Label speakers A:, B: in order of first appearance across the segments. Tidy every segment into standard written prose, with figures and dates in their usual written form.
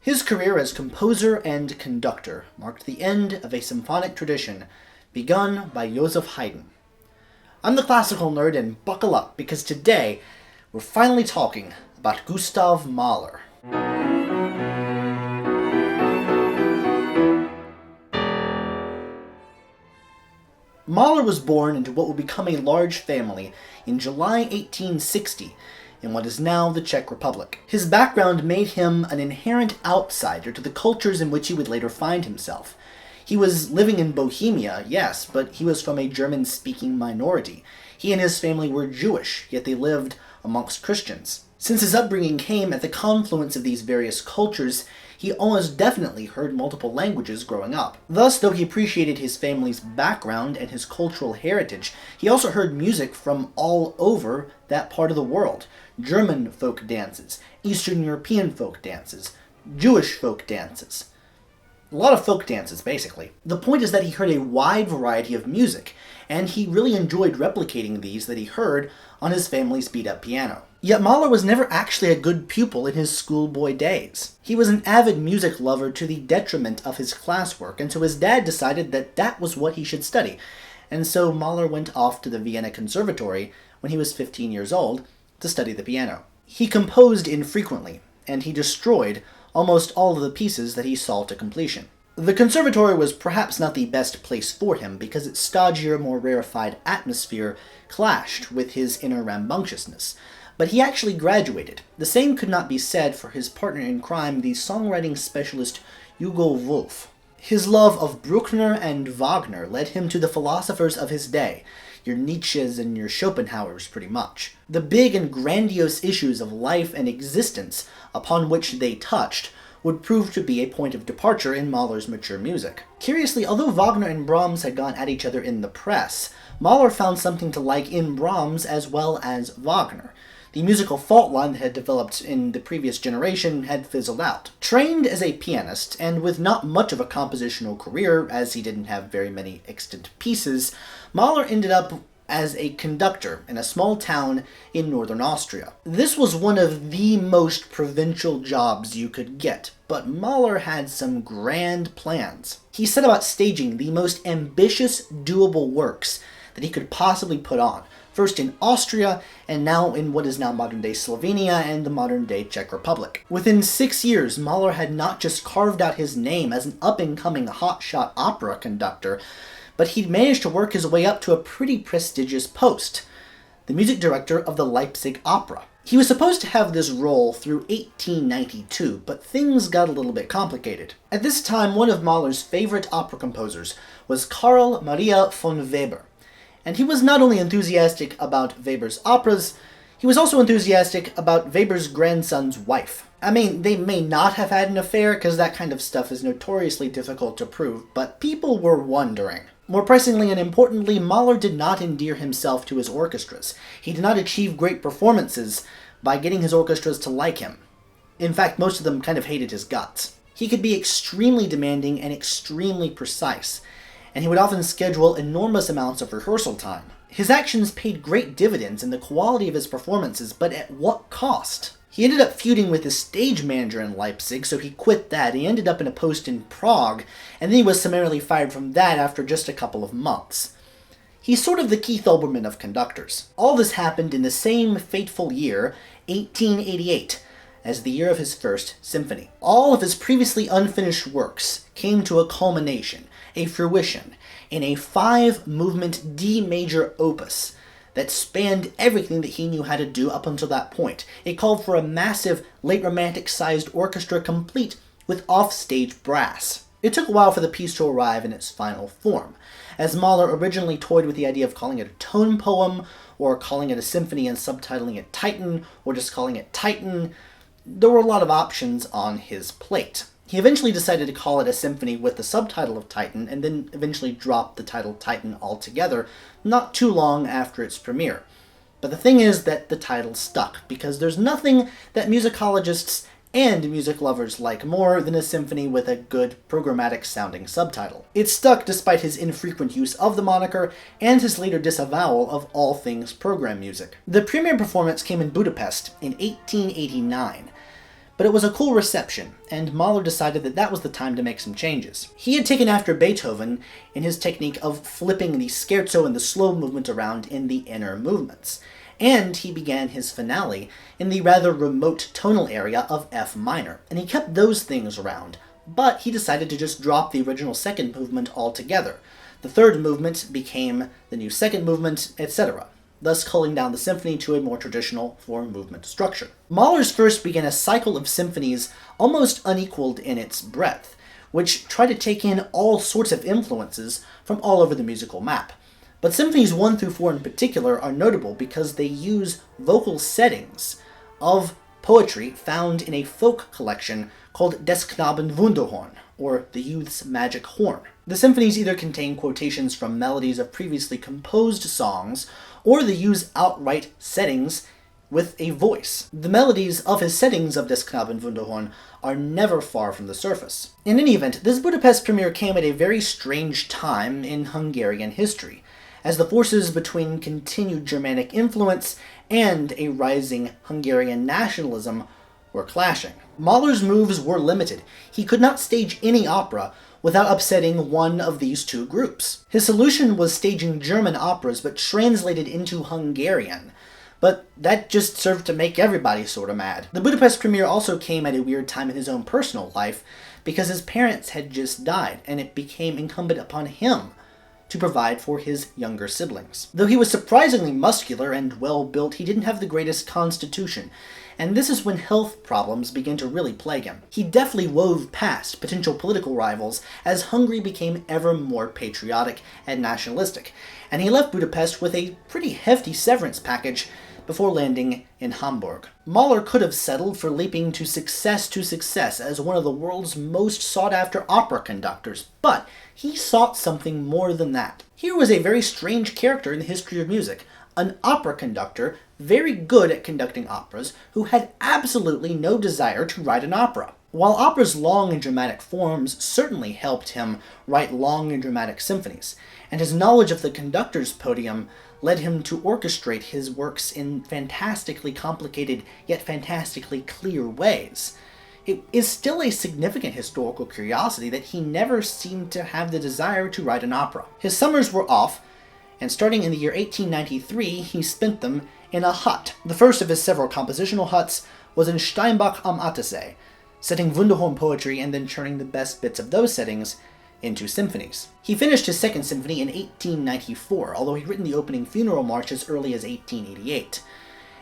A: His career as composer and conductor marked the end of a symphonic tradition begun by Joseph Haydn. I'm the classical nerd, and buckle up, because today we're finally talking about Gustav Mahler. Mahler was born into what would become a large family in July 1860 in what is now the Czech Republic. His background made him an inherent outsider to the cultures in which he would later find himself. He was living in Bohemia, yes, but he was from a German-speaking minority. He and his family were Jewish, yet they lived amongst Christians. Since his upbringing came at the confluence of these various cultures, he almost definitely heard multiple languages growing up. Thus, though he appreciated his family's background and his cultural heritage, he also heard music from all over that part of the world. German folk dances, Eastern European folk dances, Jewish folk dances. A lot of folk dances, basically. The point is that he heard a wide variety of music, and he really enjoyed replicating these that he heard on his family's beat-up piano. Yet Mahler was never actually a good pupil in his schoolboy days. He was an avid music lover to the detriment of his classwork, and so his dad decided that that was what he should study. And so Mahler went off to the Vienna Conservatory when he was 15 years old to study the piano. He composed infrequently, and he destroyed almost all of the pieces that he saw to completion. The conservatory was perhaps not the best place for him because its stodgier, more rarefied atmosphere clashed with his inner rambunctiousness. But he actually graduated. The same could not be said for his partner in crime, the songwriting specialist Hugo Wolf. His love of Bruckner and Wagner led him to the philosophers of his day, your Nietzsches and your Schopenhauers, pretty much. The big and grandiose issues of life and existence upon which they touched would prove to be a point of departure in Mahler's mature music. Curiously, although Wagner and Brahms had gone at each other in the press, Mahler found something to like in Brahms as well as Wagner. The musical fault line that had developed in the previous generation had fizzled out. Trained as a pianist, and with not much of a compositional career, as he didn't have very many extant pieces, Mahler ended up as a conductor in a small town in northern Austria. This was one of the most provincial jobs you could get, but Mahler had some grand plans. He set about staging the most ambitious, doable works that he could possibly put on, first in Austria, and now in what is now modern-day Slovenia and the modern-day Czech Republic. Within 6 years, Mahler had not just carved out his name as an up-and-coming hotshot opera conductor, but he'd managed to work his way up to a pretty prestigious post, the music director of the Leipzig Opera. He was supposed to have this role through 1892, but things got a little bit complicated. At this time, one of Mahler's favorite opera composers was Karl Maria von Weber. And he was not only enthusiastic about Weber's operas, he was also enthusiastic about Weber's grandson's wife. I mean, they may not have had an affair, because that kind of stuff is notoriously difficult to prove, but people were wondering. More pressingly and importantly, Mahler did not endear himself to his orchestras. He did not achieve great performances by getting his orchestras to like him. In fact, most of them kind of hated his guts. He could be extremely demanding and extremely precise, and he would often schedule enormous amounts of rehearsal time. His actions paid great dividends in the quality of his performances, but at what cost? He ended up feuding with his stage manager in Leipzig, so he quit that. He ended up in a post in Prague, and then he was summarily fired from that after just a couple of months. He's sort of the Keith Olbermann of conductors. All this happened in the same fateful year, 1888, as the year of his first symphony. All of his previously unfinished works came to a culmination, a fruition, in a 5-movement D major opus that spanned everything that he knew how to do up until that point. It called for a massive, late Romantic-sized orchestra complete with off-stage brass. It took a while for the piece to arrive in its final form, as Mahler originally toyed with the idea of calling it a tone poem, or calling it a symphony and subtitling it Titan, or just calling it Titan. There were a lot of options on his plate. He eventually decided to call it a symphony with the subtitle of Titan, and then eventually dropped the title Titan altogether, not too long after its premiere. But the thing is that the title stuck, because there's nothing that musicologists and music lovers like more than a symphony with a good, programmatic-sounding subtitle. It stuck despite his infrequent use of the moniker, and his later disavowal of all things program music. The premiere performance came in Budapest in 1889, But it was a cool reception, and Mahler decided that that was the time to make some changes. He had taken after Beethoven in his technique of flipping the scherzo and the slow movement around in the inner movements, and he began his finale in the rather remote tonal area of F minor, and he kept those things around, but he decided to just drop the original second movement altogether. The third movement became the new second movement, etc., thus culling down the symphony to a more traditional four-movement structure. Mahler's first began a cycle of symphonies almost unequaled in its breadth, which try to take in all sorts of influences from all over the musical map. But symphonies 1 through 4 in particular are notable because they use vocal settings of poetry found in a folk collection called Des Knaben Wunderhorn, or the Youth's Magic Horn. The symphonies either contain quotations from melodies of previously composed songs, or they use outright settings with a voice. The melodies of his settings of Des Knaben Wunderhorn are never far from the surface. In any event, this Budapest premiere came at a very strange time in Hungarian history, as the forces between continued Germanic influence and a rising Hungarian nationalism were clashing. Mahler's moves were limited. He could not stage any opera without upsetting one of these two groups. His solution was staging German operas but translated into Hungarian, but that just served to make everybody sort of mad. The Budapest premiere also came at a weird time in his own personal life because his parents had just died, and it became incumbent upon him to provide for his younger siblings. Though he was surprisingly muscular and well-built, he didn't have the greatest constitution, and this is when health problems began to really plague him. He deftly wove past potential political rivals as Hungary became ever more patriotic and nationalistic, and he left Budapest with a pretty hefty severance package before landing in Hamburg. Mahler could have settled for leaping to success as one of the world's most sought-after opera conductors, but he sought something more than that. Here was a very strange character in the history of music, an opera conductor very good at conducting operas who had absolutely no desire to write an opera. While opera's long and dramatic forms certainly helped him write long and dramatic symphonies, and his knowledge of the conductor's podium led him to orchestrate his works in fantastically complicated yet fantastically clear ways, it is still a significant historical curiosity that he never seemed to have the desire to write an opera. His summers were off, and starting in the year 1893, he spent them in a hut. The first of his several compositional huts was in Steinbach am Attersee, setting Wunderhorn poetry and then turning the best bits of those settings into symphonies. He finished his second symphony in 1894, although he'd written the opening funeral march as early as 1888,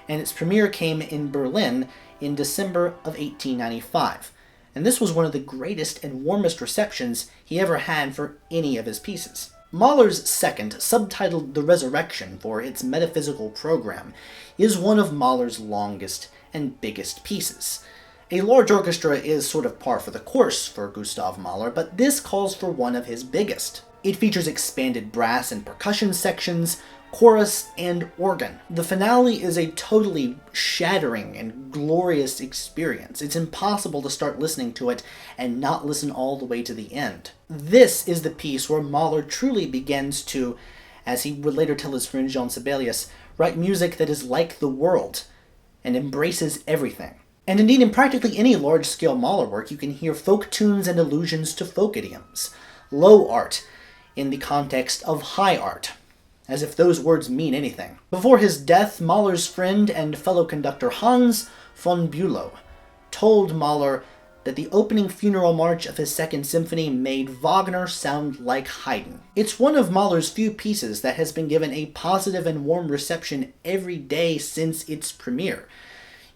A: and its premiere came in Berlin in December of 1895, and this was one of the greatest and warmest receptions he ever had for any of his pieces. Mahler's second, subtitled The Resurrection for its metaphysical program, is one of Mahler's longest and biggest pieces. A large orchestra is sort of par for the course for Gustav Mahler, but this calls for one of his biggest. It features expanded brass and percussion sections, chorus, and organ. The finale is a totally shattering and glorious experience. It's impossible to start listening to it and not listen all the way to the end. This is the piece where Mahler truly begins to, as he would later tell his friend Jean Sibelius, write music that is like the world and embraces everything. And indeed, in practically any large-scale Mahler work, you can hear folk tunes and allusions to folk idioms, low art in the context of high art, as if those words mean anything. Before his death, Mahler's friend and fellow conductor Hans von Bülow told Mahler that the opening funeral march of his second symphony made Wagner sound like Haydn. It's one of Mahler's few pieces that has been given a positive and warm reception every day since its premiere.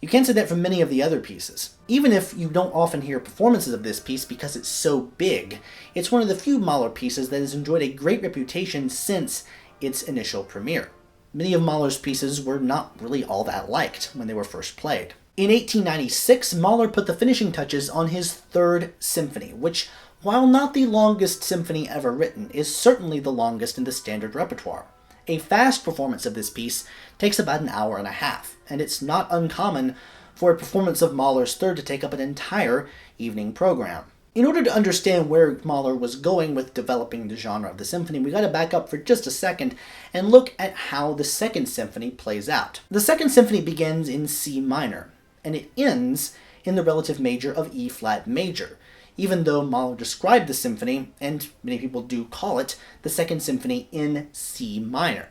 A: You can't say that for many of the other pieces. Even if you don't often hear performances of this piece because it's so big, it's one of the few Mahler pieces that has enjoyed a great reputation since its initial premiere. Many of Mahler's pieces were not really all that liked when they were first played. In 1896, Mahler put the finishing touches on his third symphony, which, while not the longest symphony ever written, is certainly the longest in the standard repertoire. A fast performance of this piece takes about an hour and a half, and it's not uncommon for a performance of Mahler's third to take up an entire evening program. In order to understand where Mahler was going with developing the genre of the symphony, we gotta back up for just a second and look at how the second symphony plays out. The second symphony begins in C minor, and it ends in the relative major of E-flat major, even though Mahler described the symphony, and many people do call it, the Second Symphony in C minor.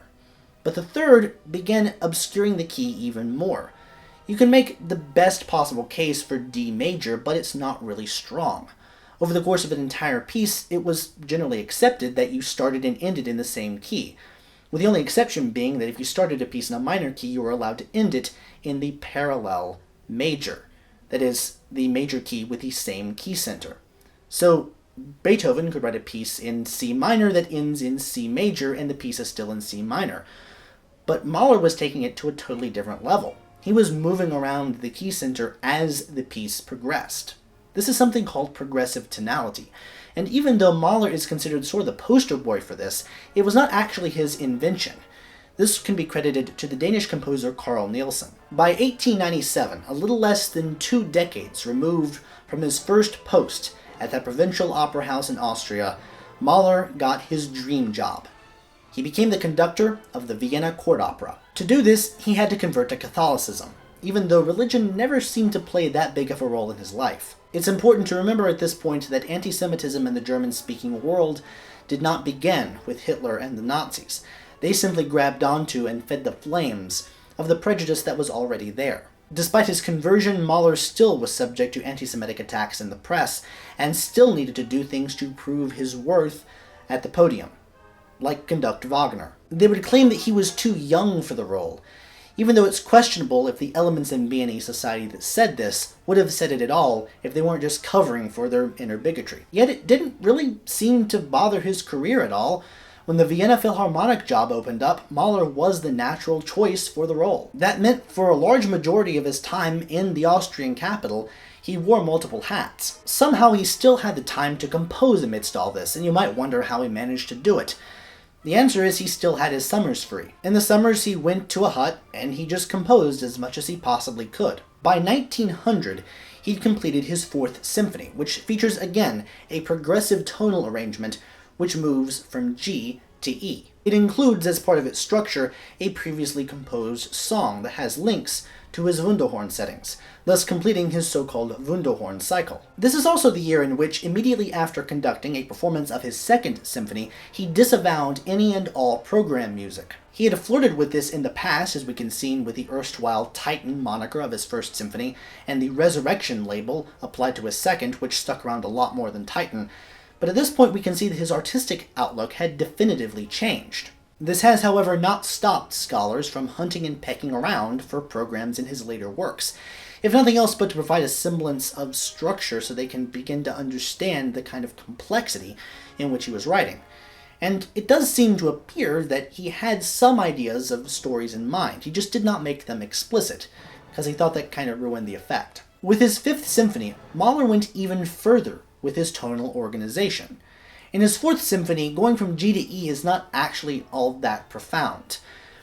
A: But the third began obscuring the key even more. You can make the best possible case for D major, but it's not really strong. Over the course of an entire piece, it was generally accepted that you started and ended in the same key, with the only exception being that if you started a piece in a minor key, you were allowed to end it in the parallel major, that is, the major key with the same key center. So Beethoven could write a piece in C minor that ends in C major, and the piece is still in C minor. But Mahler was taking it to a totally different level. He was moving around the key center as the piece progressed. This is something called progressive tonality, and even though Mahler is considered sort of the poster boy for this, it was not actually his invention. This can be credited to the Danish composer Carl Nielsen. By 1897, a little less than 2 decades removed from his first post at that provincial opera house in Austria, Mahler got his dream job. He became the conductor of the Vienna court opera. To do this, he had to convert to Catholicism, even though religion never seemed to play that big of a role in his life. It's important to remember at this point that anti-Semitism in the German-speaking world did not begin with Hitler and the Nazis. They simply grabbed onto and fed the flames of the prejudice that was already there. Despite his conversion, Mahler still was subject to anti-Semitic attacks in the press, and still needed to do things to prove his worth at the podium, like conduct Wagner. They would claim that he was too young for the role, even though it's questionable if the elements in Viennese society that said this would have said it at all if they weren't just covering for their inner bigotry. Yet it didn't really seem to bother his career at all. When the Vienna Philharmonic job opened up, Mahler was the natural choice for the role. That meant for a large majority of his time in the Austrian capital, he wore multiple hats. Somehow he still had the time to compose amidst all this, and you might wonder how he managed to do it. The answer is he still had his summers free. In the summers he went to a hut and he just composed as much as he possibly could. By 1900, he'd completed his Fourth Symphony, which features again a progressive tonal arrangement which moves from G to E. It includes as part of its structure a previously composed song that has links to his Wunderhorn settings, thus completing his so-called Wunderhorn cycle. This is also the year in which, immediately after conducting a performance of his Second Symphony, he disavowed any and all program music. He had flirted with this in the past, as we can see with the erstwhile Titan moniker of his First Symphony, and the Resurrection label applied to his Second, which stuck around a lot more than Titan. But at this point we can see that his artistic outlook had definitively changed. This has, however, not stopped scholars from hunting and pecking around for programs in his later works, if nothing else but to provide a semblance of structure so they can begin to understand the kind of complexity in which he was writing. And it does seem to appear that he had some ideas of stories in mind, he just did not make them explicit, because he thought that kind of ruined the effect. With his Fifth Symphony, Mahler went even further with his tonal organization. In his Fourth Symphony, going from G to E is not actually all that profound.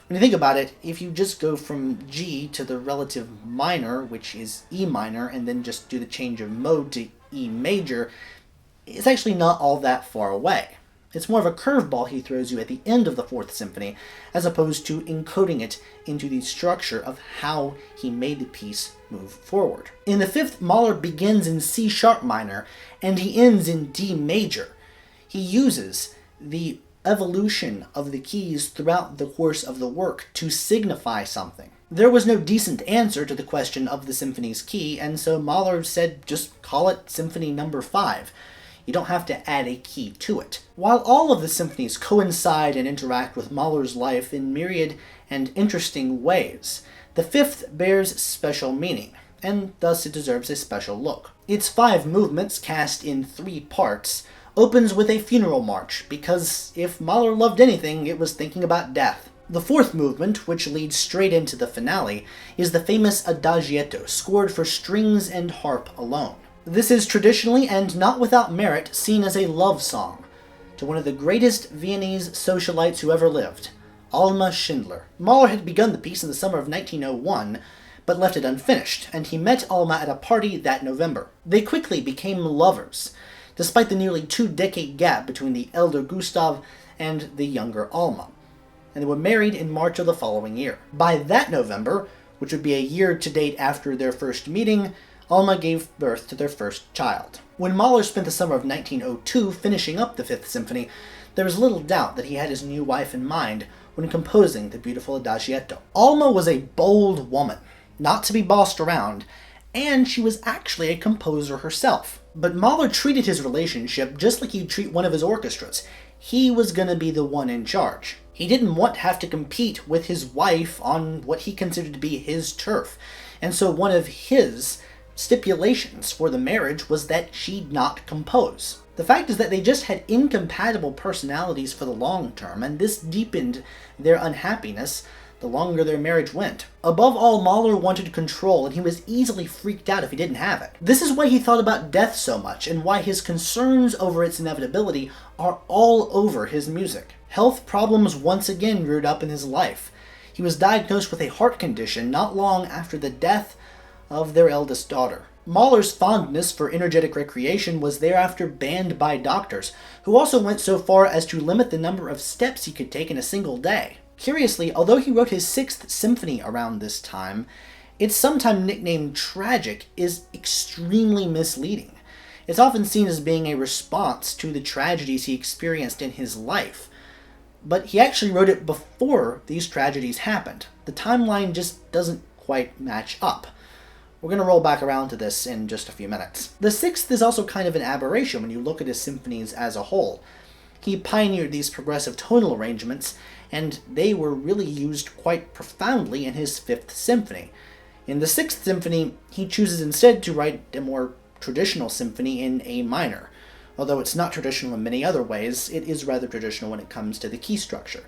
A: When you think about it, if you just go from G to the relative minor, which is E minor, and then just do the change of mode to E major, it's actually not all that far away. It's more of a curveball he throws you at the end of the Fourth Symphony, as opposed to encoding it into the structure of how he made the piece move forward. In the Fifth, Mahler begins in C sharp minor, and he ends in D major. He uses the evolution of the keys throughout the course of the work to signify something. There was no decent answer to the question of the symphony's key, and so Mahler said just call it Symphony No. 5. You don't have to add a key to it. While all of the symphonies coincide and interact with Mahler's life in myriad and interesting ways, the Fifth bears special meaning, and thus it deserves a special look. Its 5 movements, cast in 3 parts, opens with a funeral march, because if Mahler loved anything, it was thinking about death. The 4th movement, which leads straight into the finale, is the famous Adagietto, scored for strings and harp alone. This is traditionally, and not without merit, seen as a love song to one of the greatest Viennese socialites who ever lived, Alma Schindler. Mahler had begun the piece in the summer of 1901, but left it unfinished, and he met Alma at a party that November. They quickly became lovers, despite the nearly 2-decade gap between the elder Gustav and the younger Alma, and they were married in March of the following year. By that November, which would be a year to date after their first meeting, Alma gave birth to their first child. When Mahler spent the summer of 1902 finishing up the Fifth Symphony, there is little doubt that he had his new wife in mind when composing the beautiful Adagietto. Alma was a bold woman, not to be bossed around, and she was actually a composer herself. But Mahler treated his relationship just like he'd treat one of his orchestras. He was going to be the one in charge. He didn't want to have to compete with his wife on what he considered to be his turf, and so one of his stipulations for the marriage was that she'd not compose. The fact is that they just had incompatible personalities for the long term, and this deepened their unhappiness the longer their marriage went. Above all, Mahler wanted control, and he was easily freaked out if he didn't have it. This is why he thought about death so much, and why his concerns over its inevitability are all over his music. Health problems once again reared up in his life. He was diagnosed with a heart condition not long after the death of their eldest daughter. Mahler's fondness for energetic recreation was thereafter banned by doctors, who also went so far as to limit the number of steps he could take in a single day. Curiously, although he wrote his Sixth Symphony around this time, its sometimes nicknamed tragic is extremely misleading. It's often seen as being a response to the tragedies he experienced in his life, but he actually wrote it before these tragedies happened. The timeline just doesn't quite match up. We're going to roll back around to this in just a few minutes. The Sixth is also kind of an aberration when you look at his symphonies as a whole. He pioneered these progressive tonal arrangements, and they were really used quite profoundly in his Fifth Symphony. In the Sixth Symphony, he chooses instead to write a more traditional symphony in A minor. Although it's not traditional in many other ways, it is rather traditional when it comes to the key structure.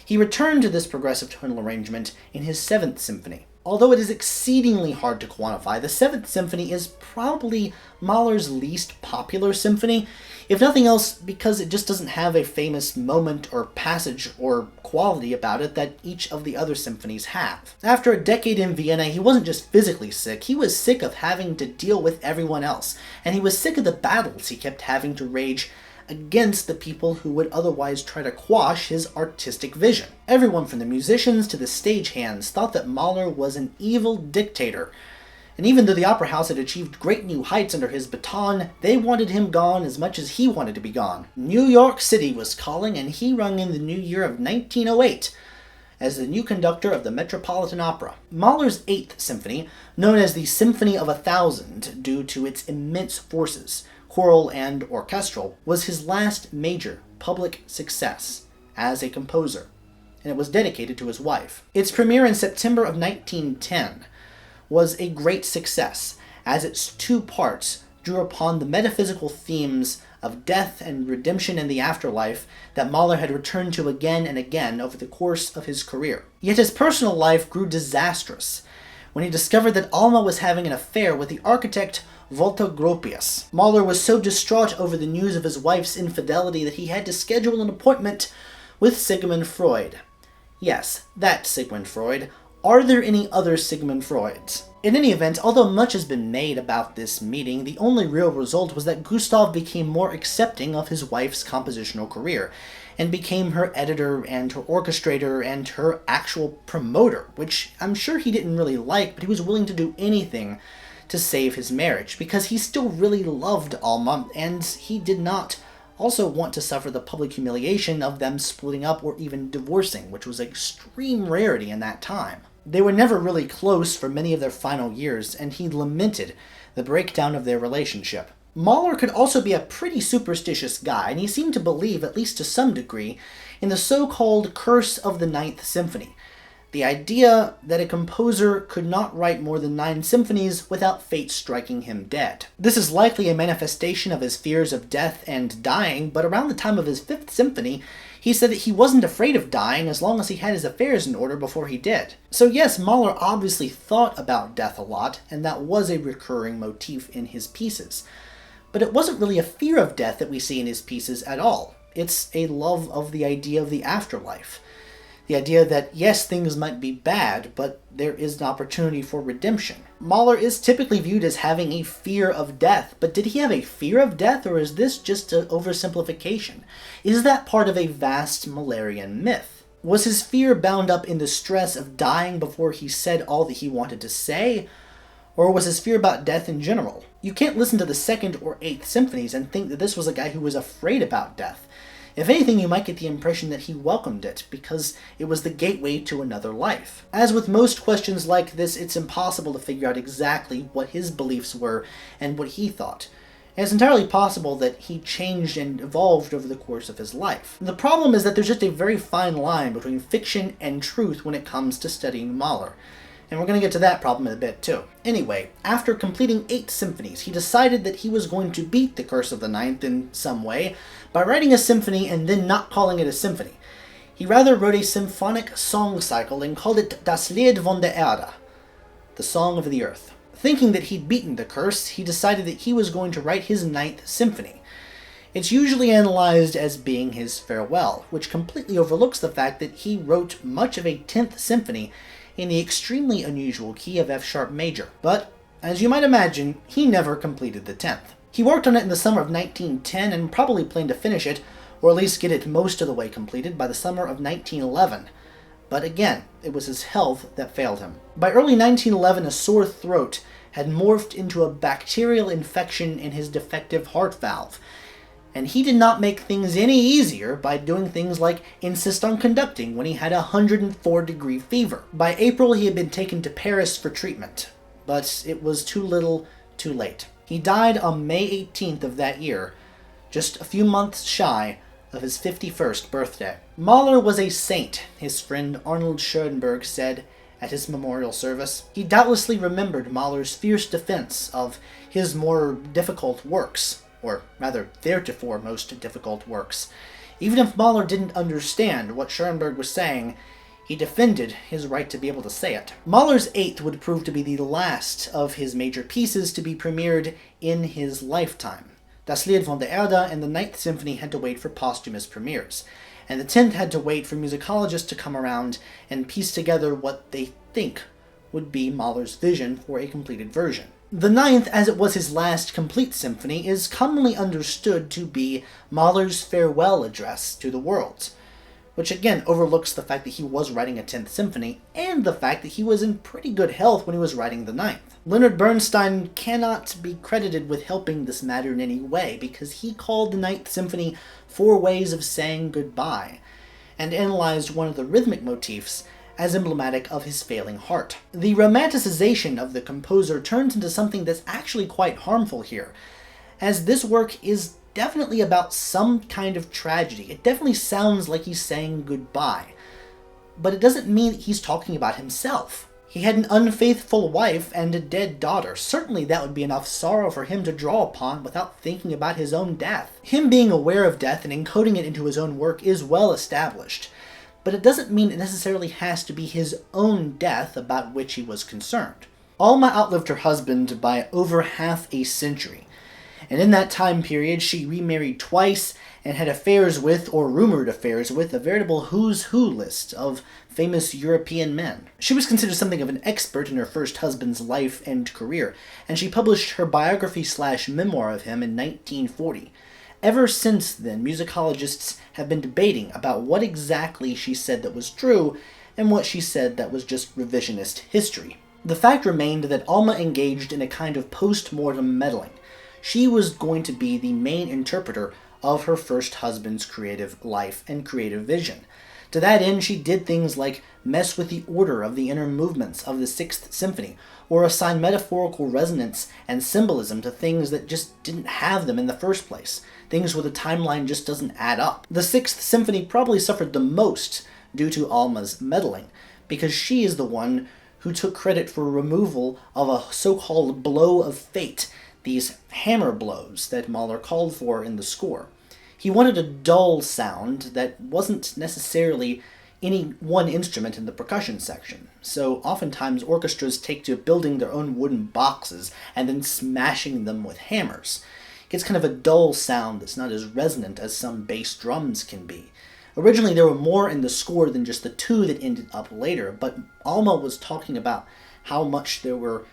A: He returned to this progressive tonal arrangement in his Seventh Symphony. Although it is exceedingly hard to quantify, the Seventh Symphony is probably Mahler's least popular symphony, if nothing else because it just doesn't have a famous moment or passage or quality about it that each of the other symphonies have. After a decade in Vienna, he wasn't just physically sick, he was sick of having to deal with everyone else, and he was sick of the battles he kept having to rage against the people who would otherwise try to quash his artistic vision. Everyone from the musicians to the stagehands thought that Mahler was an evil dictator, and even though the opera house had achieved great new heights under his baton, they wanted him gone as much as he wanted to be gone. New York City was calling, and he rung in the new year of 1908 as the new conductor of the Metropolitan Opera. Mahler's Eighth Symphony, known as the Symphony of 1,000 due to its immense forces, choral and orchestral, was his last major public success as a composer, and it was dedicated to his wife. Its premiere in September of 1910 was a great success, as its two parts drew upon the metaphysical themes of death and redemption in the afterlife that Mahler had returned to again and again over the course of his career. Yet his personal life grew disastrous when he discovered that Alma was having an affair with the architect Walter Gropius. Mahler was so distraught over the news of his wife's infidelity that he had to schedule an appointment with Sigmund Freud. Yes, that Sigmund Freud. Are there any other Sigmund Freuds? In any event, although much has been made about this meeting, the only real result was that Gustav became more accepting of his wife's compositional career, and became her editor and her orchestrator and her actual promoter, which I'm sure he didn't really like, but he was willing to do anything to save his marriage, because he still really loved Alma, and he did not also want to suffer the public humiliation of them splitting up or even divorcing, which was an extreme rarity in that time. They were never really close for many of their final years, and he lamented the breakdown of their relationship. Mahler could also be a pretty superstitious guy, and he seemed to believe, at least to some degree, in the so-called curse of the Ninth Symphony. The idea that a composer could not write more than 9 symphonies without fate striking him dead. This is likely a manifestation of his fears of death and dying, but around the time of his Fifth Symphony, he said that he wasn't afraid of dying as long as he had his affairs in order before he did. So yes, Mahler obviously thought about death a lot, and that was a recurring motif in his pieces. But it wasn't really a fear of death that we see in his pieces at all. It's a love of the idea of the afterlife. The idea that, yes, things might be bad, but there is an opportunity for redemption. Mahler is typically viewed as having a fear of death, but did he have a fear of death, or is this just an oversimplification? Is that part of a vast Mahlerian myth? Was his fear bound up in the stress of dying before he said all that he wanted to say? Or was his fear about death in general? You can't listen to the second or eighth symphonies and think that this was a guy who was afraid about death. If anything, you might get the impression that he welcomed it, because it was the gateway to another life. As with most questions like this, it's impossible to figure out exactly what his beliefs were and what he thought. And it's entirely possible that he changed and evolved over the course of his life. The problem is that there's just a very fine line between fiction and truth when it comes to studying Mahler. And we're going to get to that problem in a bit, too. Anyway, after completing 8 symphonies, he decided that he was going to beat the curse of the ninth in some way by writing a symphony and then not calling it a symphony. He rather wrote a symphonic song cycle and called it Das Lied von der Erde, the Song of the Earth. Thinking that he'd beaten the curse, he decided that he was going to write his 9th symphony. It's usually analyzed as being his farewell, which completely overlooks the fact that he wrote much of a 10th symphony in the extremely unusual key of F-sharp major. But, as you might imagine, he never completed the 10th. He worked on it in the summer of 1910 and probably planned to finish it, or at least get it most of the way completed, by the summer of 1911. But again, it was his health that failed him. By early 1911, a sore throat had morphed into a bacterial infection in his defective heart valve, and he did not make things any easier by doing things like insist on conducting when he had a 104-degree fever. By April, he had been taken to Paris for treatment, but it was too little, too late. He died on May 18th of that year, just a few months shy of his 51st birthday. Mahler was a saint, his friend Arnold Schoenberg said at his memorial service. He doubtlessly remembered Mahler's fierce defense of his more difficult works, or rather, theretofore most difficult works. Even if Mahler didn't understand what Schoenberg was saying, he defended his right to be able to say it. Mahler's 8th would prove to be the last of his major pieces to be premiered in his lifetime. Das Lied von der Erde and the 9th Symphony had to wait for posthumous premieres, and the 10th had to wait for musicologists to come around and piece together what they think would be Mahler's vision for a completed version. The 9th, as it was his last complete symphony, is commonly understood to be Mahler's farewell address to the world, which again overlooks the fact that he was writing a 10th symphony, and the fact that he was in pretty good health when he was writing the 9th. Leonard Bernstein cannot be credited with helping this matter in any way, because he called the 9th symphony 4 ways of saying goodbye, and analyzed one of the rhythmic motifs as emblematic of his failing heart. The romanticization of the composer turns into something that's actually quite harmful here, as this work is definitely about some kind of tragedy. It definitely sounds like he's saying goodbye, but it doesn't mean he's talking about himself. He had an unfaithful wife and a dead daughter. Certainly that would be enough sorrow for him to draw upon without thinking about his own death. Him being aware of death and encoding it into his own work is well established, but it doesn't mean it necessarily has to be his own death about which he was concerned. Alma outlived her husband by over half a century, and in that time period she remarried twice and had affairs with, or rumored affairs with, a veritable who's who list of famous European men. She was considered something of an expert in her first husband's life and career, and she published her biography/memoir of him in 1940. Ever since then, musicologists have been debating about what exactly she said that was true and what she said that was just revisionist history. The fact remained that Alma engaged in a kind of post-mortem meddling. She was going to be the main interpreter of her first husband's creative life and creative vision. To that end, she did things like mess with the order of the inner movements of the 6th Symphony, or assign metaphorical resonance and symbolism to things that just didn't have them in the first place, things where the timeline just doesn't add up. The 6th Symphony probably suffered the most due to Alma's meddling, because she is the one who took credit for removal of a so-called blow of fate, these hammer blows that Mahler called for in the score. He wanted a dull sound that wasn't necessarily any one instrument in the percussion section, so oftentimes orchestras take to building their own wooden boxes and then smashing them with hammers. It gets kind of a dull sound that's not as resonant as some bass drums can be. Originally there were more in the score than just the 2 that ended up later, but Alma was talking about how much there were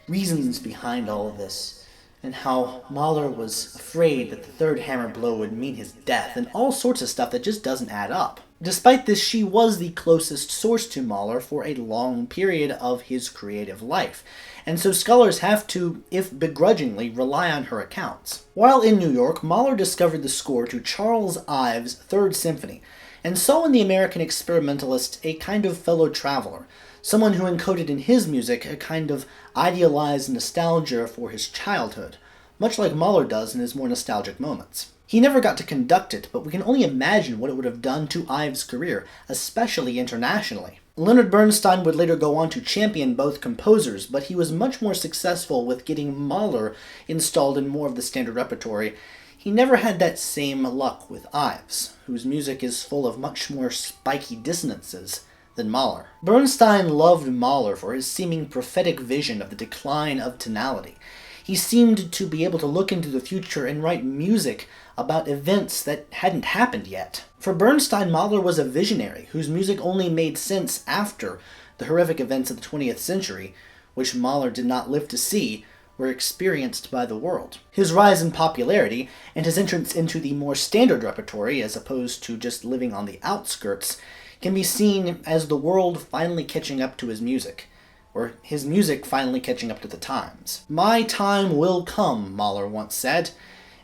A: reasons behind all of this, and how Mahler was afraid that the 3rd hammer blow would mean his death, and all sorts of stuff that just doesn't add up. Despite this, she was the closest source to Mahler for a long period of his creative life, and so scholars have to, if begrudgingly, rely on her accounts. While in New York, Mahler discovered the score to Charles Ives' Third Symphony, and saw in the American experimentalist a kind of fellow traveler, someone who encoded in his music a kind of idealized nostalgia for his childhood, much like Mahler does in his more nostalgic moments. He never got to conduct it, but we can only imagine what it would have done to Ives' career, especially internationally. Leonard Bernstein would later go on to champion both composers, but he was much more successful with getting Mahler installed in more of the standard repertory. He never had that same luck with Ives, whose music is full of much more spiky dissonances than Mahler. Bernstein loved Mahler for his seeming prophetic vision of the decline of tonality. He seemed to be able to look into the future and write music about events that hadn't happened yet. For Bernstein, Mahler was a visionary whose music only made sense after the horrific events of the 20th century, which Mahler did not live to see, were experienced by the world. His rise in popularity, and his entrance into the more standard repertory as opposed to just living on the outskirts, can be seen as the world finally catching up to his music, or his music finally catching up to the times. "My time will come," Mahler once said,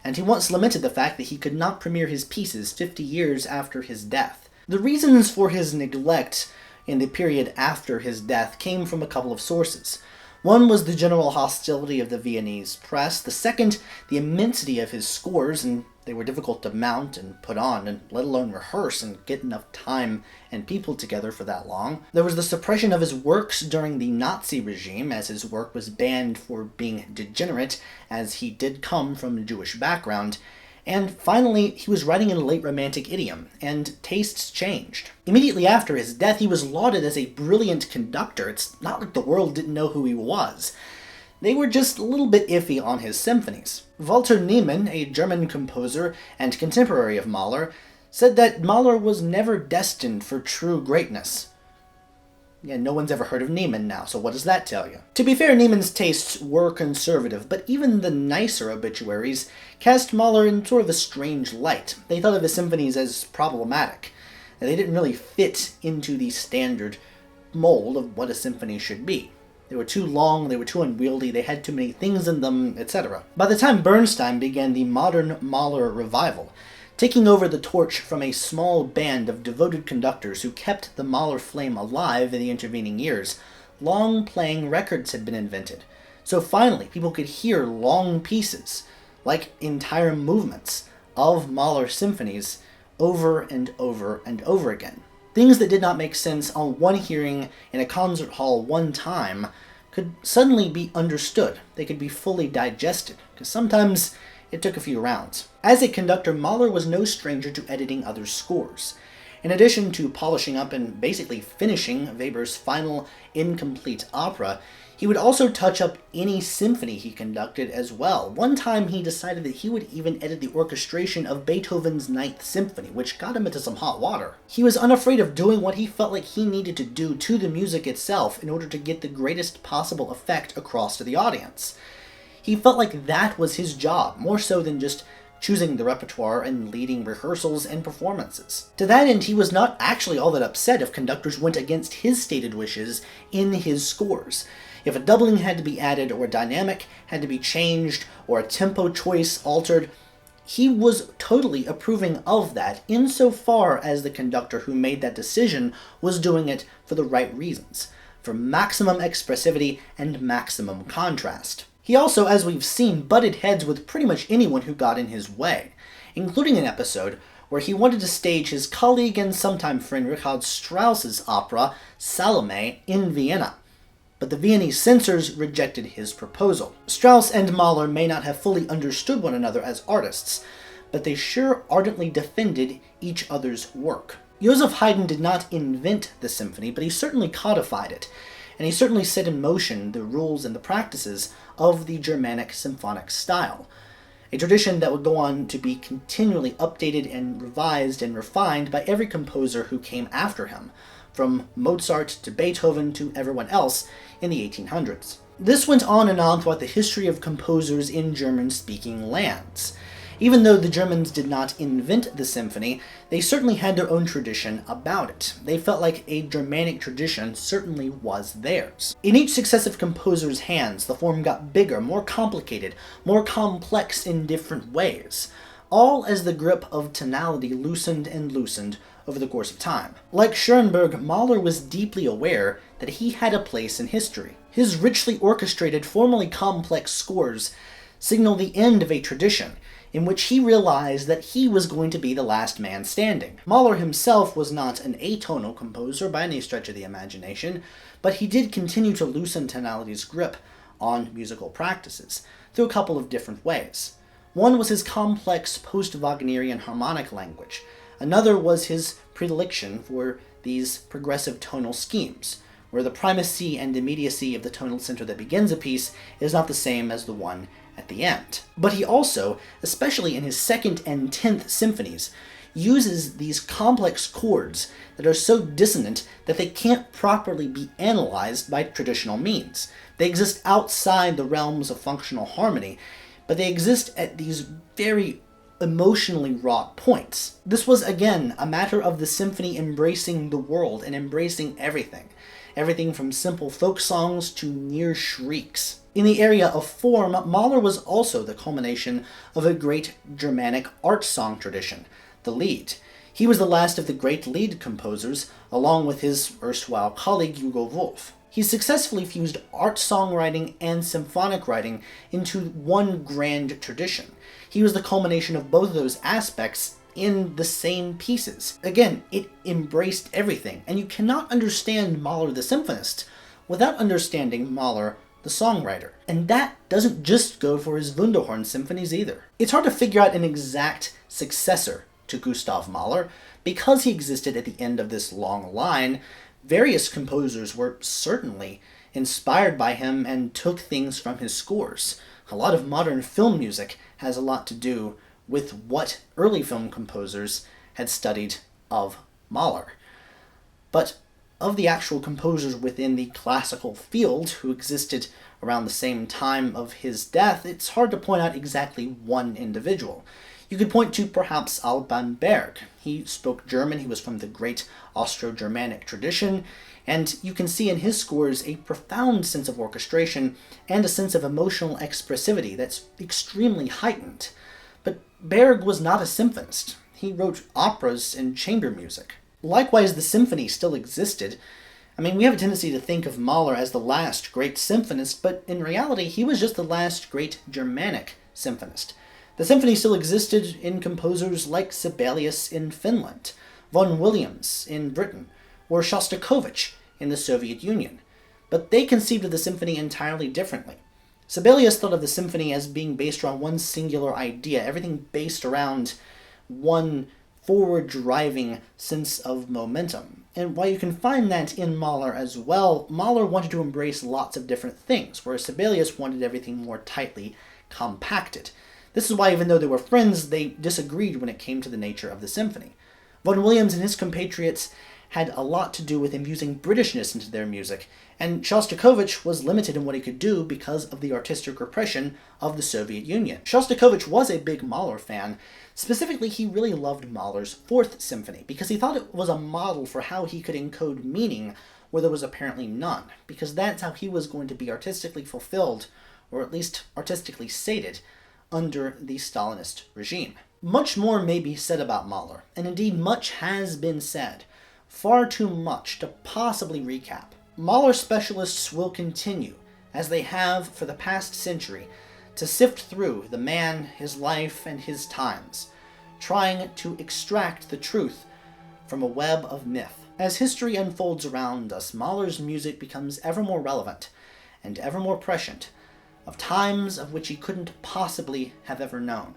A: and he once lamented the fact that he could not premiere his pieces 50 years after his death. The reasons for his neglect in the period after his death came from a couple of sources. One was the general hostility of the Viennese press, the second, the immensity of his scores, and they were difficult to mount and put on, and let alone rehearse and get enough time and people together for that long. There was the suppression of his works during the Nazi regime, as his work was banned for being degenerate, as he did come from a Jewish background. And finally, he was writing in a late Romantic idiom, and tastes changed. Immediately after his death, he was lauded as a brilliant conductor. It's not like the world didn't know who he was. They were just a little bit iffy on his symphonies. Walter Niemann, a German composer and contemporary of Mahler, said that Mahler was never destined for true greatness. Yeah, no one's ever heard of Niemann now, so what does that tell you? To be fair, Niemann's tastes were conservative, but even the nicer obituaries cast Mahler in sort of a strange light. They thought of his symphonies as problematic. They didn't really fit into the standard mold of what a symphony should be. They were too long, they were too unwieldy, they had too many things in them, etc. By the time Bernstein began the modern Mahler revival, taking over the torch from a small band of devoted conductors who kept the Mahler flame alive in the intervening years, long-playing records had been invented. So finally, people could hear long pieces, like entire movements, of Mahler symphonies over and over and over again. Things that did not make sense on one hearing in a concert hall one time could suddenly be understood. They could be fully digested, because sometimes it took a few rounds. As a conductor, Mahler was no stranger to editing others' scores. In addition to polishing up and basically finishing Weber's final incomplete opera, he would also touch up any symphony he conducted as well. One time he decided that he would even edit the orchestration of Beethoven's Ninth Symphony, which got him into some hot water. He was unafraid of doing what he felt like he needed to do to the music itself in order to get the greatest possible effect across to the audience. He felt like that was his job, more so than just choosing the repertoire and leading rehearsals and performances. To that end, he was not actually all that upset if conductors went against his stated wishes in his scores. If a doubling had to be added, or a dynamic had to be changed, or a tempo choice altered, he was totally approving of that, insofar as the conductor who made that decision was doing it for the right reasons, for maximum expressivity and maximum contrast. He also, as we've seen, butted heads with pretty much anyone who got in his way, including an episode where he wanted to stage his colleague and sometime friend Richard Strauss's opera, Salome, in Vienna. But the Viennese censors rejected his proposal. Strauss and Mahler may not have fully understood one another as artists, but they sure ardently defended each other's work. Joseph Haydn did not invent the symphony, but he certainly codified it, and he certainly set in motion the rules and the practices of the Germanic symphonic style, a tradition that would go on to be continually updated and revised and refined by every composer who came after him, from Mozart to Beethoven to everyone else in the 1800s. This went on and on throughout the history of composers in German-speaking lands. Even though the Germans did not invent the symphony, they certainly had their own tradition about it. They felt like a Germanic tradition certainly was theirs. In each successive composer's hands, the form got bigger, more complicated, more complex in different ways, all as the grip of tonality loosened and loosened over the course of time. Like Schoenberg, Mahler was deeply aware that he had a place in history. His richly orchestrated, formally complex scores signal the end of a tradition, in which he realized that he was going to be the last man standing. Mahler himself was not an atonal composer by any stretch of the imagination, but he did continue to loosen tonality's grip on musical practices through a couple of different ways. One was his complex post-Wagnerian harmonic language. Another was his predilection for these progressive tonal schemes, where the primacy and immediacy of the tonal center that begins a piece is not the same as the one at the end. But he also, especially in his 2nd and 10th symphonies, uses these complex chords that are so dissonant that they can't properly be analyzed by traditional means. They exist outside the realms of functional harmony, but they exist at these very emotionally wrought points. This was, again, a matter of the symphony embracing the world and embracing everything. Everything from simple folk songs to near shrieks. In the area of form, Mahler was also the culmination of a great Germanic art song tradition, the Lied. He was the last of the great Lied composers, along with his erstwhile colleague Hugo Wolf. He successfully fused art songwriting and symphonic writing into one grand tradition. He was the culmination of both of those aspects in the same pieces. Again, it embraced everything, and you cannot understand Mahler the symphonist without understanding Mahler the songwriter. And that doesn't just go for his Wunderhorn symphonies either. It's hard to figure out an exact successor to Gustav Mahler. Because he existed at the end of this long line, various composers were certainly inspired by him and took things from his scores. A lot of modern film music has a lot to do with what early film composers had studied of Mahler. But of the actual composers within the classical field who existed around the same time of his death, it's hard to point out exactly one individual. You could point to perhaps Alban Berg. He spoke German, he was from the great Austro-Germanic tradition, and you can see in his scores a profound sense of orchestration and a sense of emotional expressivity that's extremely heightened. But Berg was not a symphonist. He wrote operas and chamber music. Likewise, the symphony still existed. I mean, we have a tendency to think of Mahler as the last great symphonist, but in reality, he was just the last great Germanic symphonist. The symphony still existed in composers like Sibelius in Finland, von Williams in Britain, or Shostakovich in the Soviet Union. But they conceived of the symphony entirely differently. Sibelius thought of the symphony as being based around one singular idea, everything based around one forward-driving sense of momentum. And while you can find that in Mahler as well, Mahler wanted to embrace lots of different things, whereas Sibelius wanted everything more tightly compacted. This is why, even though they were friends, they disagreed when it came to the nature of the symphony. Vaughan Williams and his compatriots had a lot to do with infusing Britishness into their music, and Shostakovich was limited in what he could do because of the artistic repression of the Soviet Union. Shostakovich was a big Mahler fan. Specifically, he really loved Mahler's Fourth Symphony, because he thought it was a model for how he could encode meaning where there was apparently none, because that's how he was going to be artistically fulfilled, or at least artistically sated, under the Stalinist regime. Much more may be said about Mahler, and indeed much has been said. Far too much to possibly recap. Mahler specialists will continue, as they have for the past century, to sift through the man, his life, and his times, trying to extract the truth from a web of myth. As history unfolds around us, Mahler's music becomes ever more relevant and ever more prescient, of times of which he couldn't possibly have ever known.